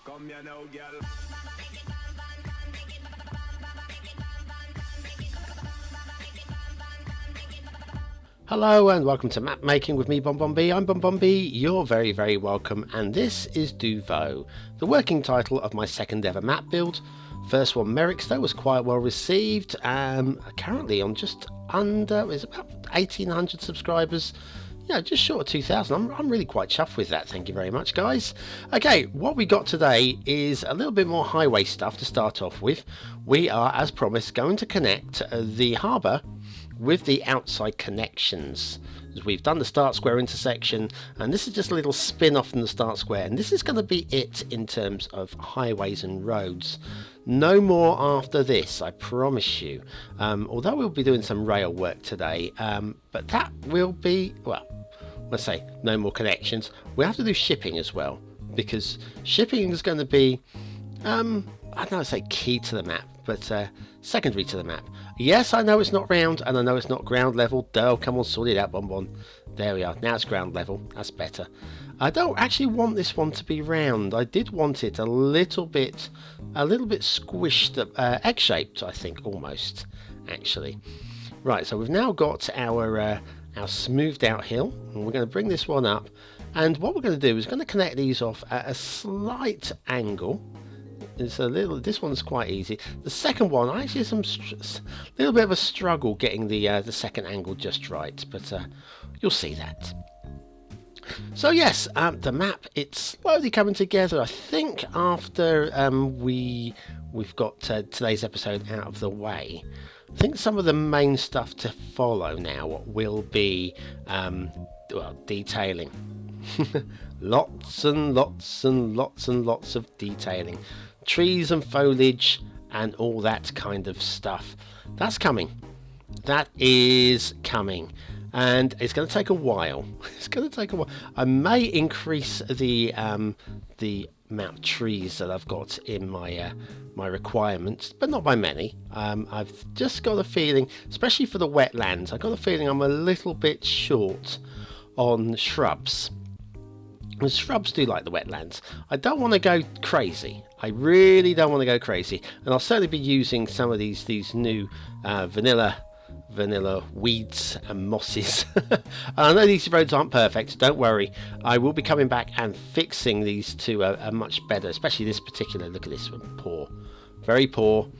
Come here now, girl. Hello and welcome to Map Making with me, BonBonB. I'm BonBonB, you're very, very welcome, and this is Duvo, the working title of my second ever map build. First one, Merrickstowe, was quite well received, currently on just under, it's about 1,800 subscribers, yeah, just short of 2,000. I'm really quite chuffed with that, thank you very much, guys. Okay, what we got today is a little bit more highway stuff to start off with. We are, as promised, going to connect the harbour with the outside connections. As we've done the start square intersection, and this is just a little spin off from the start square, and this is going to be it in terms of highways and roads. No more after this, I promise you, although we'll be doing some rail work today, but that will be, well, let's say no more connections. We have to do shipping as well, because shipping is going to be I don't know, say key to the map, but secondary to the map. Yes, I know it's not round, and I know it's not ground level. Duh, come on, sort it out, Bon. There we are. Now it's ground level. That's better. I don't actually want this one to be round. I did want it a little bit squished, egg-shaped, I think, almost, actually. Right, so we've now got our smoothed out hill, and we're going to bring this one up. And what we're going to do is going to connect these off at a slight angle. It's a little. This one's quite easy. The second one, I actually some little bit of a struggle getting the second angle just right, but you'll see that. So yes, the map, it's slowly coming together. I think after we've got today's episode out of the way, I think some of the main stuff to follow now will be detailing. Lots and lots and lots and lots of detailing. Trees and foliage and all that kind of stuff. That's coming. That is coming. And it's going to take a while. It's going to take a while. I may increase the amount of trees that I've got in my my requirements, but not by many. I've just got a feeling, especially for the wetlands, I've got a feeling I'm a little bit short on shrubs. And shrubs do like the wetlands. I don't want to go crazy. I really don't want to go crazy. And I'll certainly be using some of these new vanilla weeds and mosses. I know these roads aren't perfect, don't worry. I will be coming back and fixing these to a much better, especially this particular. Look at this one, poor, very poor.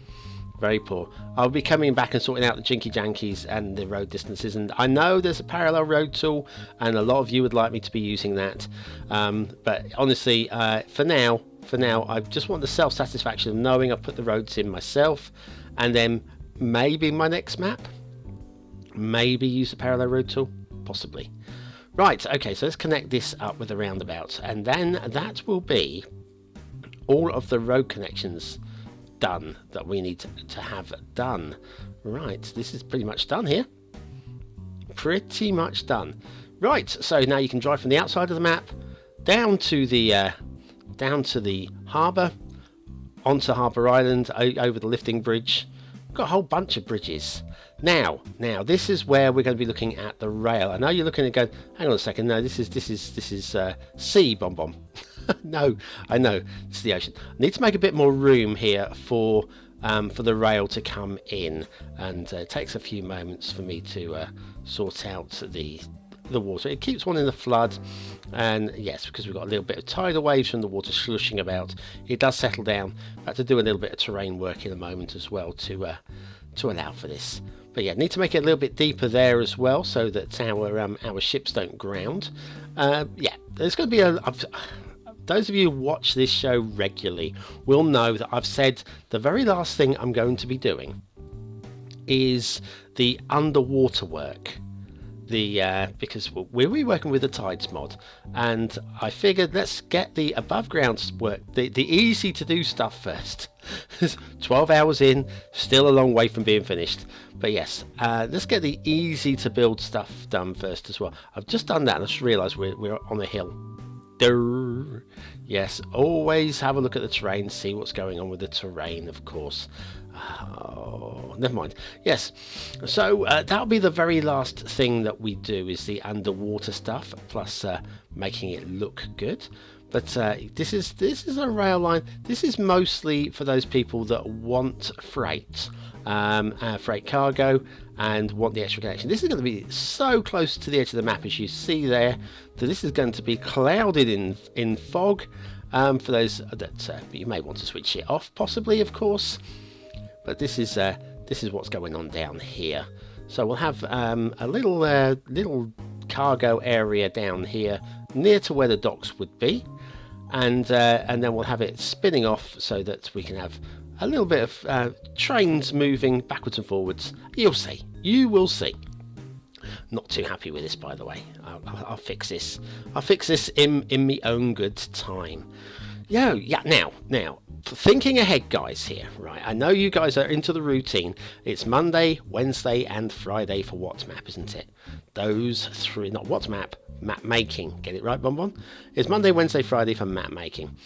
Very poor. I'll be coming back and sorting out the jinky jankies and the road distances, and I know there's a parallel road tool and a lot of you would like me to be using that, but honestly, for now I just want the self-satisfaction of knowing I've put the roads in myself, and then maybe my next map, maybe use the parallel road tool, possibly. Right, okay, so let's connect this up with the roundabout, and then that will be all of the road connections done that we need to have done. Right, this is pretty much done here. Pretty much done. Right, so now you can drive from the outside of the map down to the harbour, onto Harbour Island, over the lifting bridge. We've got a whole bunch of bridges. Now this is where we're going to be looking at the rail. I know you're looking at going, hang on a second, no, this is sea, BonBon. No, I know, it's the ocean. I need to make a bit more room here for the rail to come in, and it takes a few moments for me to sort out the water. It keeps one in the flood, and yes, because we've got a little bit of tidal waves from the water slushing about, it does settle down. I have to do a little bit of terrain work in a moment as well to allow for this. But yeah, need to make it a little bit deeper there as well, so that our ships don't ground. Yeah, there's going to be those of you who watch this show regularly will know that I've said the very last thing I'm going to be doing is the underwater work. Because we'll be working with the Tides mod, and I figured let's get the above ground work, the easy to do stuff first. 12 hours in, still a long way from being finished, but yes, let's get the easy to build stuff done first as well. I've just done that and I just realised we're on a hill. Durr. Yes, always have a look at the terrain, see what's going on with the terrain, of course. Oh, never mind. Yes, so that'll be the very last thing that we do, is the underwater stuff, plus making it look good. But this is a rail line. This is mostly for those people that want freight, freight cargo, and want the extra connection. This is going to be so close to the edge of the map, as you see there, that this is going to be clouded in fog. For those that you may want to switch it off, possibly, of course. But this is what's going on down here. So we'll have a little cargo area down here near to where the docks would be, and then we'll have it spinning off so that we can have a little bit of trains moving backwards and forwards. You'll see. You will see. Not too happy with this, by the way. I'll fix this. I'll fix this in me own good time. Yeah. Now, thinking ahead, guys. Here, right? I know you guys are into the routine. It's Monday, Wednesday, and Friday for What Map, isn't it? Those three, not What Map, map making. Get it right, Bonbon? It's Monday, Wednesday, Friday for map making.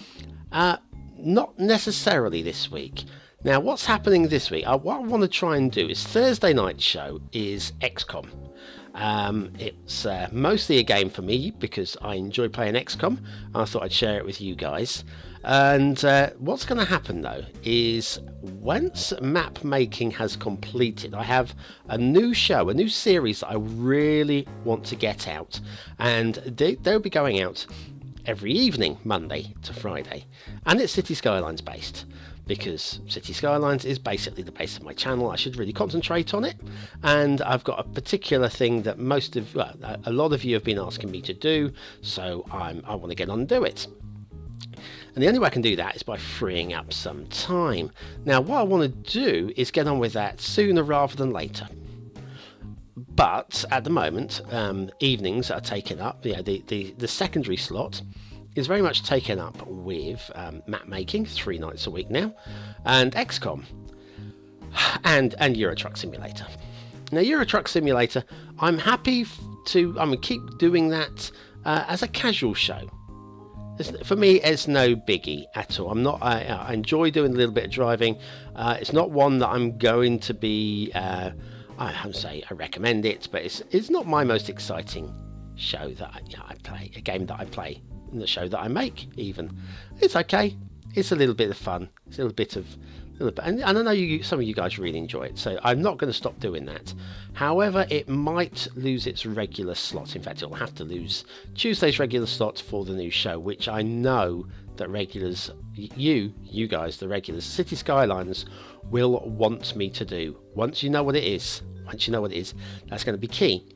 Not necessarily this week. Now, what's happening this week? What I want to try and do is Thursday night show is XCOM. It's mostly a game for me because I enjoy playing XCOM. I thought I'd share it with you guys. And what's going to happen though is once map making has completed, I have a new show, a new series that I really want to get out, and they'll be going out every evening, Monday to Friday, and it's Cities Skylines based. Because Cities Skylines is basically the base of my channel. I should really concentrate on it, and I've got a particular thing that a lot of you have been asking me to do, so I want to get on and do it. And the only way I can do that is by freeing up some time. Now, what I want to do is get on with that sooner rather than later. But at the moment, evenings are taken up. The secondary slot is very much taken up with map making 3 nights a week now, and XCOM, and Euro Truck Simulator. Now, Euro Truck Simulator, I'm happy to keep doing that as a casual show. For me, it's no biggie at all. I enjoy doing a little bit of driving. It's not one that I'm going to be. I won't say I recommend it, but it's not my most exciting show that I play. A game that I play. The show that I make, even. It's okay. It's a little bit of fun. It's a little bit, and I know some of you guys really enjoy it, so I'm not going to stop doing that. However, it might lose its regular slot. In fact, it'll have to lose Tuesday's regular slot for the new show, which I know that regulars, you guys, the regulars, City Skylines, will want me to do. Once you know what it is, that's going to be key.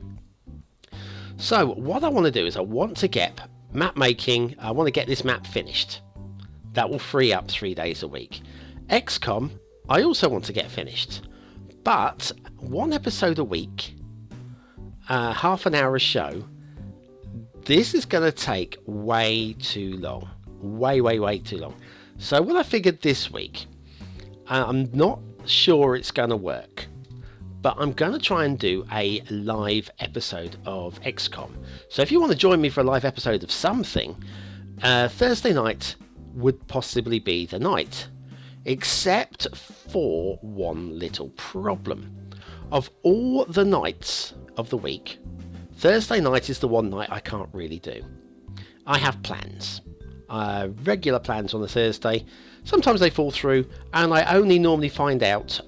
So what I want to do is I want to get map making. I want to get this map finished. That will free up 3 days a week. XCOM, I also want to get finished, but 1 episode a week, half an hour a show. This is going to take way too long, way too long. So what I figured this week, I'm not sure it's going to work, but I'm going to try and do a live episode of XCOM. So if you want to join me for a live episode of something, Thursday night would possibly be the night. Except for one little problem. Of all the nights of the week, Thursday night is the one night I can't really do. I have plans. Regular plans on a Thursday. Sometimes they fall through, and I only normally find out,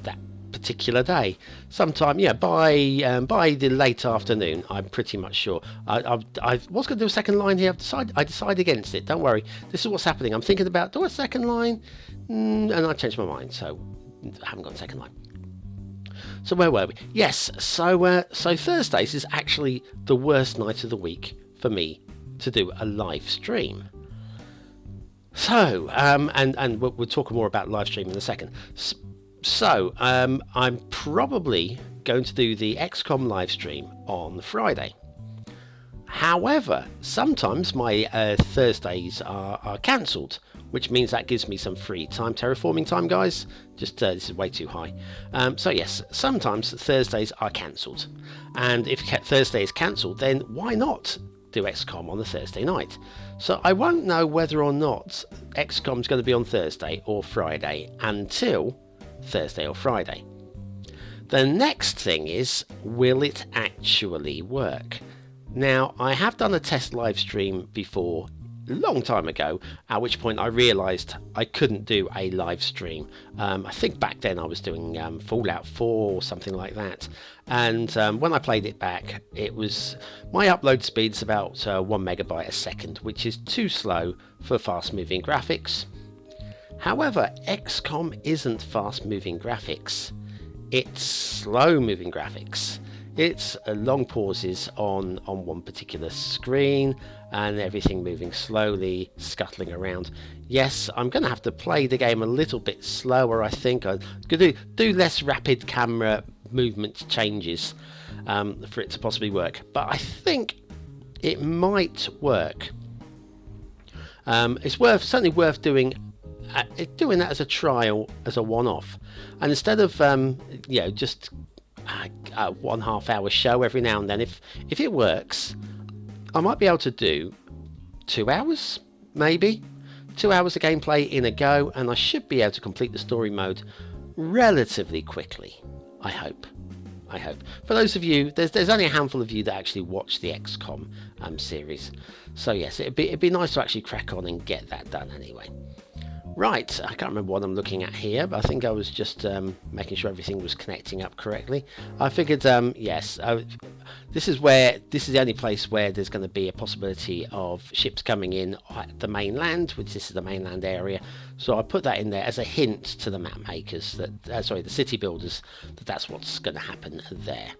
that particular day. Sometime, by the late afternoon, I'm pretty much sure. I was going to do a second line here. I decided against it. Don't worry. This is what's happening. I'm thinking about do a second line, and I changed my mind. So I haven't got a second line. So where were we? Yes. So Thursdays is actually the worst night of the week for me to do a live stream. So and we'll talk more about live stream in a second. So, I'm probably going to do the XCOM live stream on Friday. However, sometimes my Thursdays are cancelled, which means that gives me some free time. Terraforming time, guys. This is way too high. So yes, sometimes Thursdays are cancelled. And if Thursday is cancelled, then why not do XCOM on a Thursday night? So I won't know whether or not XCOM is going to be on Thursday or Friday until Thursday or Friday. The next thing is, will it actually work? Now, I have done a test live stream before long time ago, at which point I realised I couldn't do a live stream. I think back then I was doing Fallout 4 or something like that, and when I played it back, it was my upload speed's about 1 megabyte a second, which is too slow for fast moving graphics. However, XCOM isn't fast moving graphics, it's slow moving graphics. It's long pauses on one particular screen and everything moving slowly, scuttling around. Yes, I'm going to have to play the game a little bit slower, I think. I'm going to do less rapid camera movement changes for it to possibly work. But I think it might work. It's certainly worth doing that as a trial, as a one-off. And instead of just a 1.5 hour show every now and then, if it works, I might be able to do 2 hours, maybe 2 hours of gameplay in a go, and I should be able to complete the story mode relatively quickly. I hope. For those of you, there's only a handful of you that actually watch the XCOM series, so yes, it'd be nice to actually crack on and get that done anyway. Right, I can't remember what I'm looking at here, but I think I was just making sure everything was connecting up correctly. I figured, yes, this is the only place where there's going to be a possibility of ships coming in at the mainland, which this is the mainland area. So I put that in there as a hint to the map makers, the city builders, that's what's going to happen there.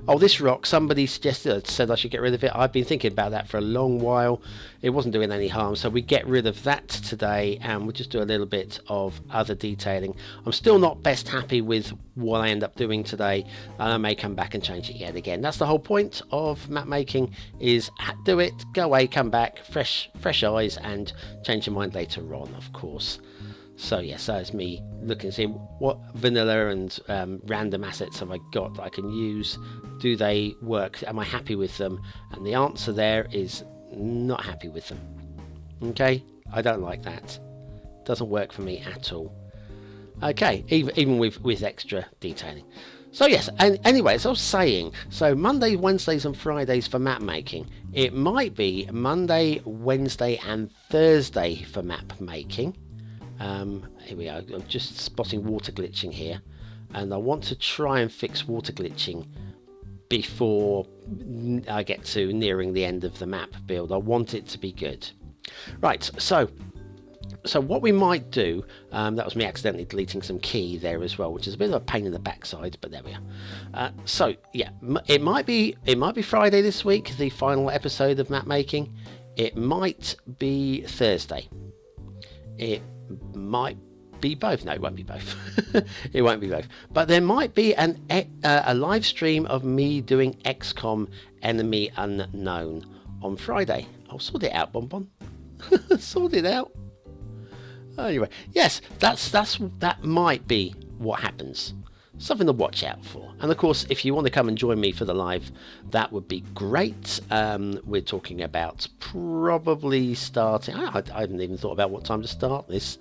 Oh, this rock, somebody said I should get rid of it. I've been thinking about that for a long while. It wasn't doing any harm, so we get rid of that today, and we'll just do a little bit of other detailing. I'm still not best happy with what I end up doing today, and I may come back and change it yet again. That's the whole point of map making, is do it, go away, come back, fresh eyes, and change your mind later on, of course. So yes, that's me looking to see what vanilla and random assets have I got that I can use. Do they work? Am I happy with them? And the answer there is not happy with them. Okay, I don't like that. Doesn't work for me at all. Okay, even with extra detailing. So yes, and anyway, as I was saying, so Monday, Wednesdays and Fridays for map making. It might be Monday, Wednesday and Thursday for map making. Here we are. I'm just spotting water glitching here, and I want to try and fix water glitching before I get to nearing the end of the map build. I want it to be good. Right, so what we might do, that was me accidentally deleting some key there as well, which is a bit of a pain in the backside, but there we are. So yeah, it might be Friday this week, the final episode of map making. It might be Thursday. It might be both. No, it won't be both. It won't be both. But there might be a live stream of me doing XCOM Enemy Unknown on Friday. I'll sort it out, BonBon. Sort it out. Anyway, yes, that might be what happens. Something to watch out for. And of course, if you want to come and join me for the live, that would be great. We're talking about probably starting. I haven't even thought about what time to start this.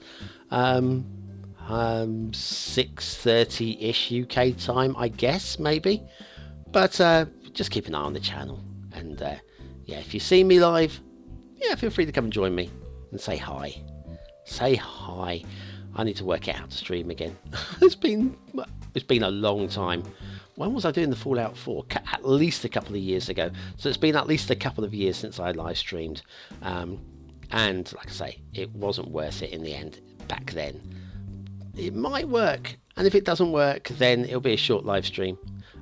6:30-ish UK time, I guess, maybe. But just keep an eye on the channel. And yeah, if you see me live, yeah, feel free to come and join me and say hi. Say hi. I need to work out how to stream again. It's been a long time. When was I doing the Fallout 4? At least a couple of years ago. So it's been at least a couple of years since I live streamed. And like I say, it wasn't worth it in the end back then. It might work. And if it doesn't work, then it'll be a short live stream.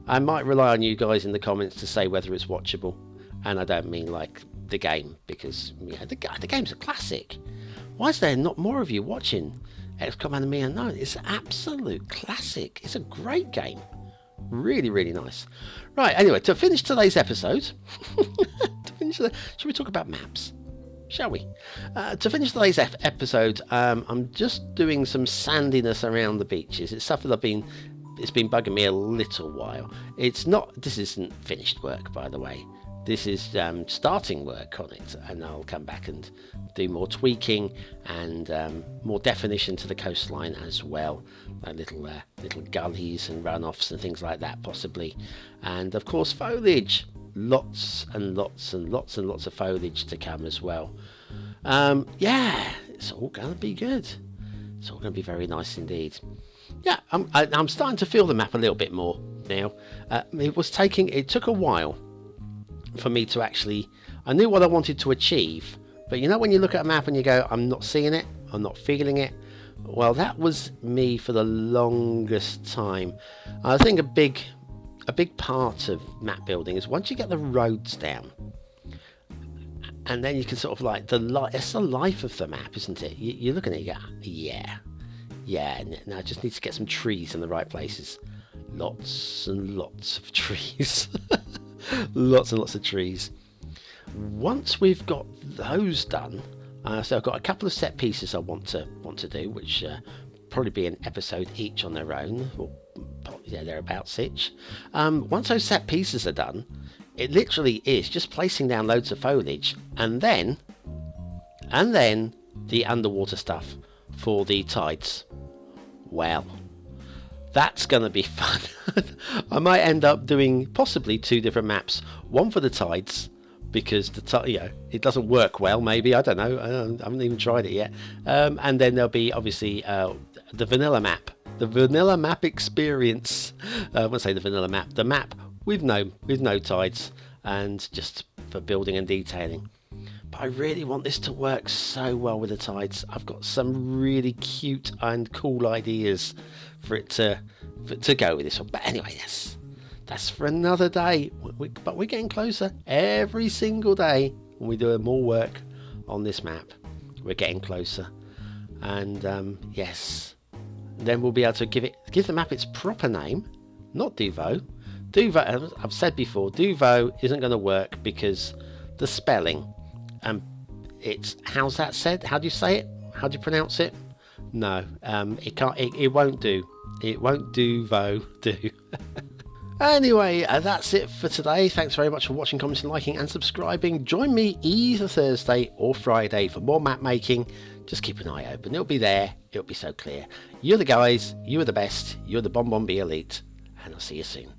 I might rely on you guys in the comments to say whether it's watchable. And I don't mean like the game, because yeah, the game's a classic. Why is there not more of you watching XCOM Enemy Unknown? It's an absolute classic. It's a great game. Really, really nice. Right, anyway, to finish today's episode, should we talk about maps? Shall we? To finish today's episode, I'm just doing some sandiness around the beaches. It's stuff that it's been bugging me a little while. This isn't finished work, by the way. This is starting work on it, and I'll come back and do more tweaking and more definition to the coastline as well. Little gullies and runoffs and things like that, possibly. And of course, foliage. Lots and lots and lots and lots of foliage to come as well. Yeah, it's all going to be good. It's all going to be very nice indeed. Yeah, I'm starting to feel the map a little bit more now. It took a while for me to actually, I knew what I wanted to achieve, but you know when you look at a map and you go, I'm not seeing it, I'm not feeling it. Well, that was me for the longest time. I think a big part of map building is once you get the roads down, and then you can sort of like it's the life of the map, isn't it? You look at it, you go, yeah. Now I just need to get some trees in the right places. Lots and lots of trees. Lots and lots of trees. Once we've got those done, so I've got a couple of set pieces I want to do, which probably be an episode each on their own, or yeah, thereabouts each. Once those set pieces are done, it literally is just placing down loads of foliage, and then the underwater stuff for the tides. Well, that's going to be fun. I might end up doing possibly 2 different maps, one for the tides, because it doesn't work well, maybe, I don't know, I haven't even tried it yet, and then there'll be obviously the vanilla map experience. I won't say the vanilla map, the map with no tides, and just for building and detailing. But I really want this to work so well with the tides. I've got some really cute and cool ideas for it to go with this one. But anyway, yes, that's for another day. But we're getting closer every single day when we do more work on this map. We're getting closer, and yes, then we'll be able to give the map its proper name, not Duvo. Duvo, I've said before, Duvo isn't going to work because the spelling. It's, how's that said? How do you say it? How do you pronounce it? No, it can't. It won't do. It won't do. Anyway, that's it for today. Thanks very much for watching, commenting, liking, and subscribing. Join me either Thursday or Friday for more map making. Just keep an eye open. It'll be there. It'll be so clear. You're the guys. You are the best. You're the BonBonB elite, and I'll see you soon.